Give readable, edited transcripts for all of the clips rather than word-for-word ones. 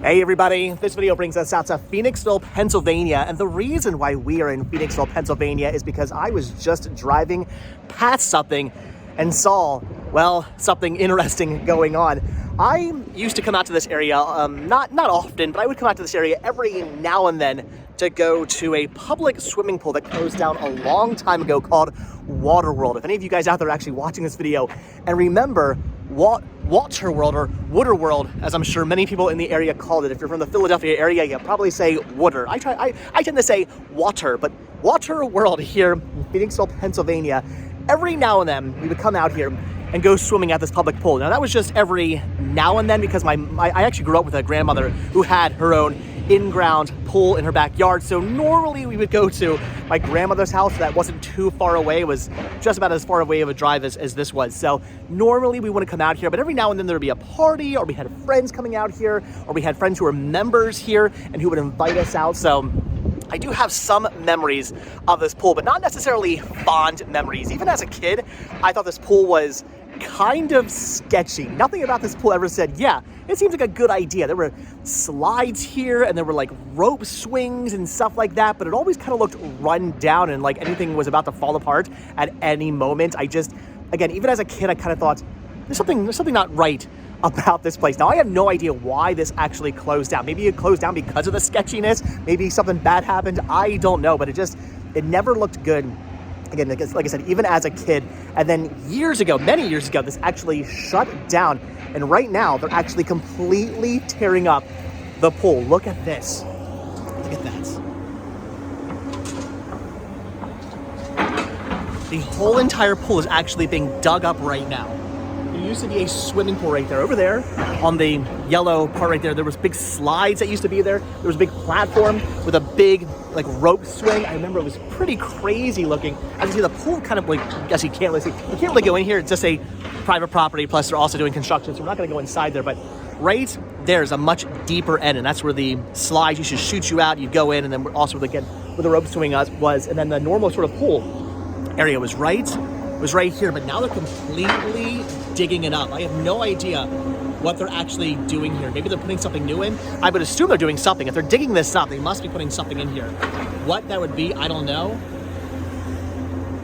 Hey everybody, this video brings us out to Phoenixville, Pennsylvania, and the reason why we are in Phoenixville, Pennsylvania is because I was just driving past something and saw, well, something interesting going on. I used to come out to this area, not often, but I would come out to this area every now and then to go to a public swimming pool that closed down a long time ago called Waterworld. If any of you guys out there are actually watching this video and remember Waterworld or Wooderworld, as I'm sure many people in the area called it. If you're from the Philadelphia area, you probably say Wooder. I tend to say Water, but Waterworld here in Phoenixville, Pennsylvania, every now and then we would come out here and go swimming at this public pool. Now that was just every now and then because I actually grew up with a grandmother who had her own in-ground pool in her backyard. So normally we would go to my grandmother's house that wasn't too far away. It was just about as far away of a drive as this was. So normally we wouldn't come out here, but every now and then there would be a party, or we had friends coming out here, or we had friends who were members here and who would invite us out. So I do have some memories of this pool, but not necessarily fond memories. Even as a kid, I thought this pool was kind of sketchy. Nothing about this pool ever said, yeah, it seems like a good idea. There were slides here and there were like rope swings and stuff like that, but it always kind of looked run down and like anything was about to fall apart at any moment. Again, even as a kid, I kind of thought there's something not right about this place. Now, I have no idea why this actually closed down. Maybe it closed down because of the sketchiness. Maybe something bad happened. I don't know, but it never looked good. Again, like I said, even as a kid. And then many years ago, this actually shut down. And right now, they're actually completely tearing up the pool. Look at this. Look at that. The whole entire pool is actually being dug up right now. There used to be a swimming pool right there. Over there on the yellow part right there, there was big slides that used to be there. There was a big platform with a big like rope swing. I remember it was pretty crazy looking. As you see, the pool kind of like, I guess you can't really go in here. It's just a private property. Plus they're also doing construction. So we're not going to go inside there, but right there's a much deeper end. And that's where the slides used to shoot you out. You'd go in, and then also again where the rope swing was. And then the normal sort of pool area was right here, but now they're completely digging it up. I have no idea what they're actually doing here. Maybe they're putting something new in. I would assume they're doing something. If they're digging this up, they must be putting something in here. What that would be, I don't know.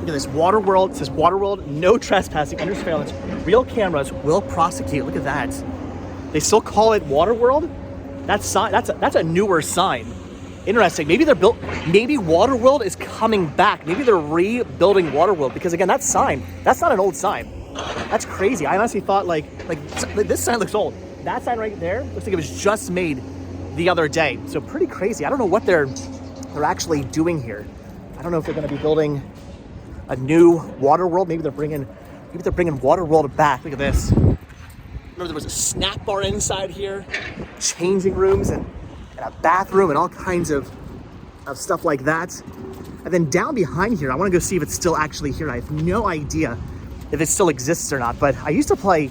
Look at this, Waterworld. It says Waterworld, no trespassing, under surveillance. Real cameras will prosecute. Look at that. They still call it Waterworld? That's a newer sign. Interesting. Maybe Waterworld is coming back. Maybe they're rebuilding Waterworld, because again, that sign, that's not an old sign. That's crazy. I honestly thought like this sign looks old. That sign right there looks like it was just made the other day. So pretty crazy. I don't know what they're actually doing here. I don't know if they're going to be building a new Waterworld. Maybe they're bringing Waterworld back. Look at this. Remember, there was a snack bar inside here, changing rooms, and a bathroom, and all kinds of stuff like that. And then down behind here, I want to go see if it's still actually here. I have no idea if it still exists or not, but I used to play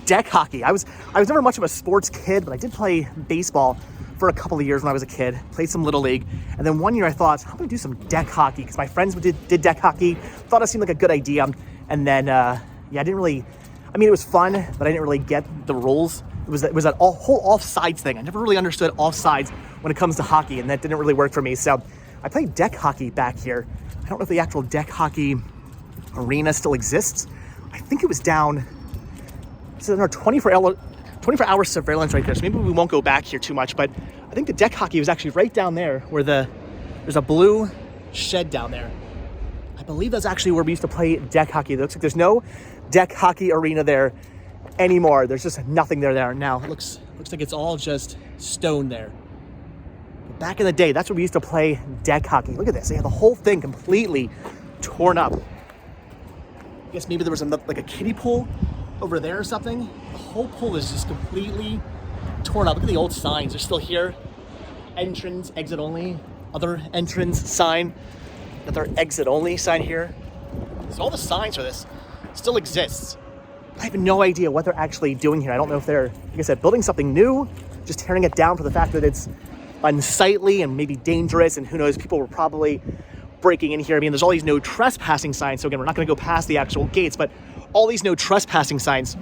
deck hockey. I was never much of a sports kid, but I did play baseball for a couple of years when I was a kid, played some Little League. And then one year I thought, I'm gonna do some deck hockey, because my friends did deck hockey, thought it seemed like a good idea. And then, I it was fun, but I didn't really get the rules. It was that whole offsides thing. I never really understood offsides when it comes to hockey, and that didn't really work for me. So I played deck hockey back here. I don't know if the actual deck hockey arena still exists. I think it was down, it's in our 24-hour surveillance right there. So maybe we won't go back here too much, but I think the deck hockey was actually right down there where there's a blue shed down there. I believe that's actually where we used to play deck hockey. It looks like there's no deck hockey arena there anymore. There's just nothing there now. It looks like it's all just stone there. But back in the day, that's where we used to play deck hockey. Look at this. They have the whole thing completely torn up. I guess maybe there was like a kiddie pool over there or something. The whole pool is just completely torn up. Look at the old signs. They're still here. Entrance, exit only. Other entrance sign. Another exit only sign here. So all the signs for this still exists. I have no idea what they're actually doing here. I don't know if they're, like I said, building something new, just tearing it down for the fact that it's unsightly and maybe dangerous, and who knows, people were probably breaking in here. I mean, there's all these no trespassing signs. So again, we're not going to go past the actual gates, but all these no trespassing signs.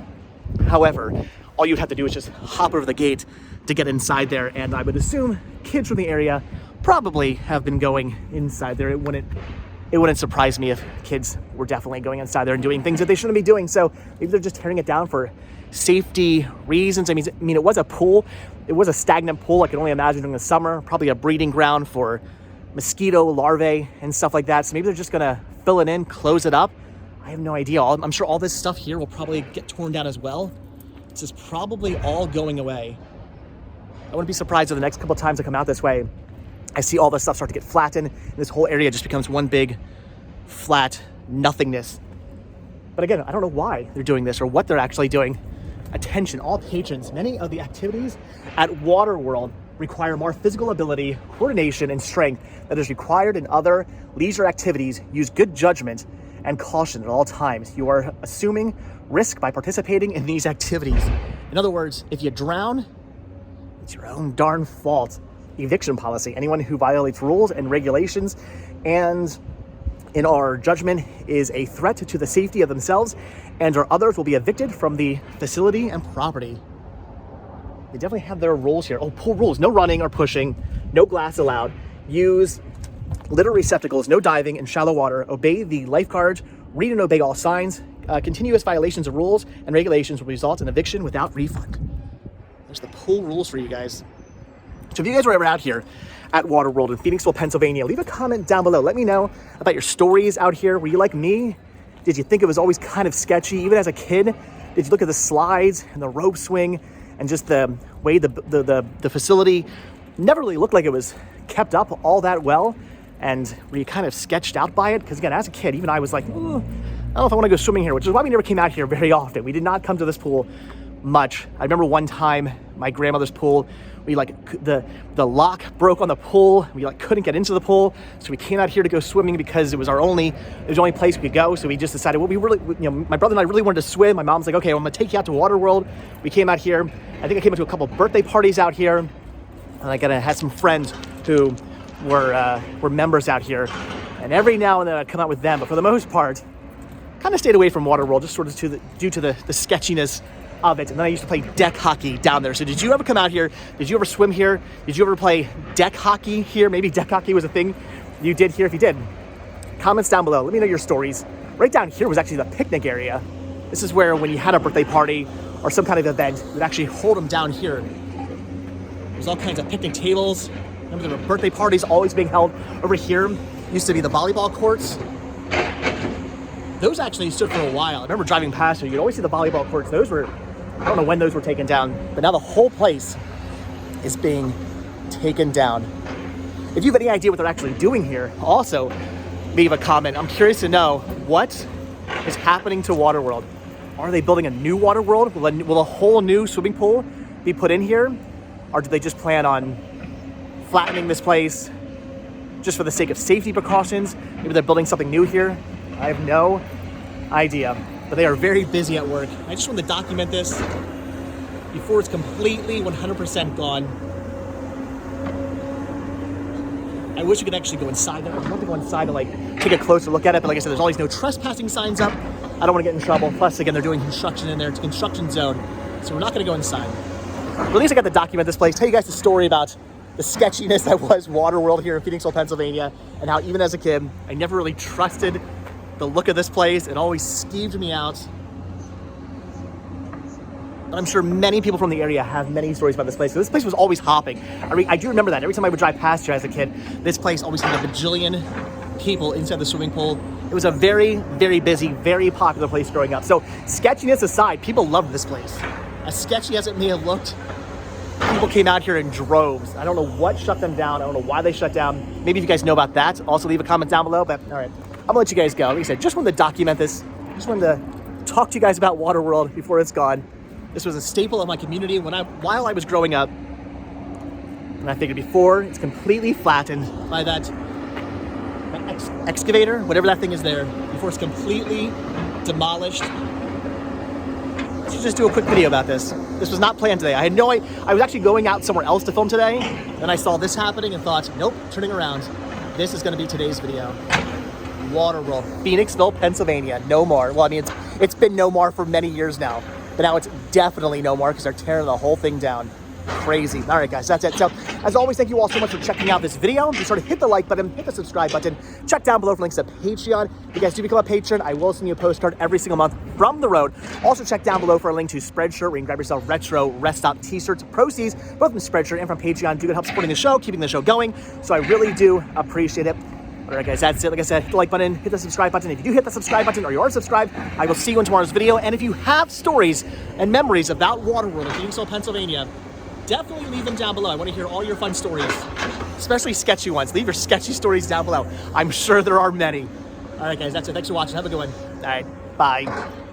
However, all you'd have to do is just hop over the gate to get inside there. And I would assume kids from the area probably have been going inside there. It wouldn't surprise me if kids were definitely going inside there and doing things that they shouldn't be doing. So maybe they're just tearing it down for safety reasons. I mean, it was a pool. It was a stagnant pool. I can only imagine during the summer, probably a breeding ground for mosquito larvae and stuff like that. So maybe they're just gonna fill it in, close it up. I have no idea. I'm sure all this stuff here will probably get torn down as well. This is probably all going away. I wouldn't be surprised if the next couple times I come out this way, I see all this stuff start to get flattened, and this whole area just becomes one big flat nothingness. But again, I don't know why they're doing this or what they're actually doing. Attention, all patrons, many of the activities at Waterworld require more physical ability, coordination, and strength that is required in other leisure activities. Use good judgment and caution at all times. You are assuming risk by participating in these activities. In other words, if you drown, it's your own darn fault. Eviction policy. Anyone who violates rules and regulations and in our judgment is a threat to the safety of themselves and or others will be evicted from the facility and property. They definitely have their rules here. Oh, pool rules. No running or pushing. No glass allowed. Use litter receptacles. No diving in shallow water. Obey the lifeguards. Read and obey all signs. Continuous violations of rules and regulations will result in eviction without refund. There's the pool rules for you guys. So if you guys were ever out here at Waterworld in Phoenixville, Pennsylvania, leave a comment down below. Let me know about your stories out here. Were you like me? Did you think it was always kind of sketchy? Even as a kid, did you look at the slides and the rope swing and just the way the facility never really looked like it was kept up all that well? And were you kind of sketched out by it? Because again, as a kid, even I was like, I don't know if I want to go swimming here, which is why we never came out here very often. We did not come to this pool much. I remember one time, my grandmother's pool, we the lock broke on the pool. We couldn't get into the pool, so we came out here to go swimming because it was the only place we could go. So we just decided, well, my brother and I really wanted to swim. My mom's like, okay, well, I'm gonna take you out to Waterworld. We came out here. I think I came into a couple birthday parties out here, and I had some friends who were members out here. And every now and then I'd come out with them, but for the most part, kind of stayed away from Waterworld, just sort of due to the sketchiness of it. And then I used to play deck hockey down there. So did you ever come out here? Did you ever swim here? Did you ever play deck hockey here? Maybe deck hockey was a thing you did here. If you did, comments down below. Let me know your stories. Right down here was actually the picnic area. This is where when you had a birthday party or some kind of event, you'd actually hold them down here. There's all kinds of picnic tables. Remember there were birthday parties always being held over here. Used to be the volleyball courts. Those actually stood for a while. I remember driving past here, you'd always see the volleyball courts. Those were, I don't know when those were taken down, but now the whole place is being taken down. If you have any idea what they're actually doing here, also leave a comment. I'm curious to know what is happening to Waterworld. Are they building a new Waterworld? Will a whole new swimming pool be put in here? Or do they just plan on flattening this place just for the sake of safety precautions? Maybe they're building something new here. I have no idea, but they are very busy at work. I just want to document this before it's completely 100% gone. I wish you could actually go inside there. I'd love to go inside and take a closer look at it, but like I said, there's always no trespassing signs up. I don't want to get in trouble. Plus, again, they're doing construction in there. It's a construction zone, so we're not going to go inside. But at least I got to document this place, tell you guys the story about the sketchiness that was Waterworld here in Phoenixville, Pennsylvania, and how even as a kid, I never really trusted the look of this place. It always skeeved me out. But I'm sure many people from the area have many stories about this place. This place was always hopping. I do remember that. Every time I would drive past here as a kid, this place always had a bajillion people inside the swimming pool. It was a very, very busy, very popular place growing up. So sketchiness aside, people loved this place. As sketchy as it may have looked, people came out here in droves. I don't know what shut them down. I don't know why they shut down. Maybe if you guys know about that, also leave a comment down below. But all right, I'm gonna let you guys go. Like I said, just wanted to document this. Just wanted to talk to you guys about Waterworld before it's gone. This was a staple of my community while I was growing up. And I figured before it's completely flattened by that excavator, whatever that thing is there, before it's completely demolished. Let's just do a quick video about this. This was not planned today. I was actually going out somewhere else to film today. Then I saw this happening and thought, nope, turning around. This is gonna be today's video. Waterworld, Phoenixville, Pennsylvania, no more. Well, I mean, it's been no more for many years now. but now it's definitely no more because they're tearing the whole thing down. Crazy. All right, guys, that's it. So, as always, thank you all so much for checking out this video. Be sure to hit the like button, hit the subscribe button, check down below for links to Patreon. If you guys do become a patron, I will send you a postcard every single month from the road. Also, check down below for a link to Spreadshirt, where you can grab yourself retro rest stop t-shirts. Proceeds, both from Spreadshirt and from Patreon, do help supporting the show, keeping the show going. So I really do appreciate it. All right, guys, that's it. Like I said, hit the like button, hit the subscribe button. If you do hit the subscribe button or you are subscribed, I will see you in tomorrow's video. And if you have stories and memories about Waterworld in Phoenixville, Pennsylvania, definitely leave them down below. I want to hear all your fun stories, especially sketchy ones. Leave your sketchy stories down below. I'm sure there are many. All right, guys, that's it. Thanks for watching. Have a good one. All right, bye.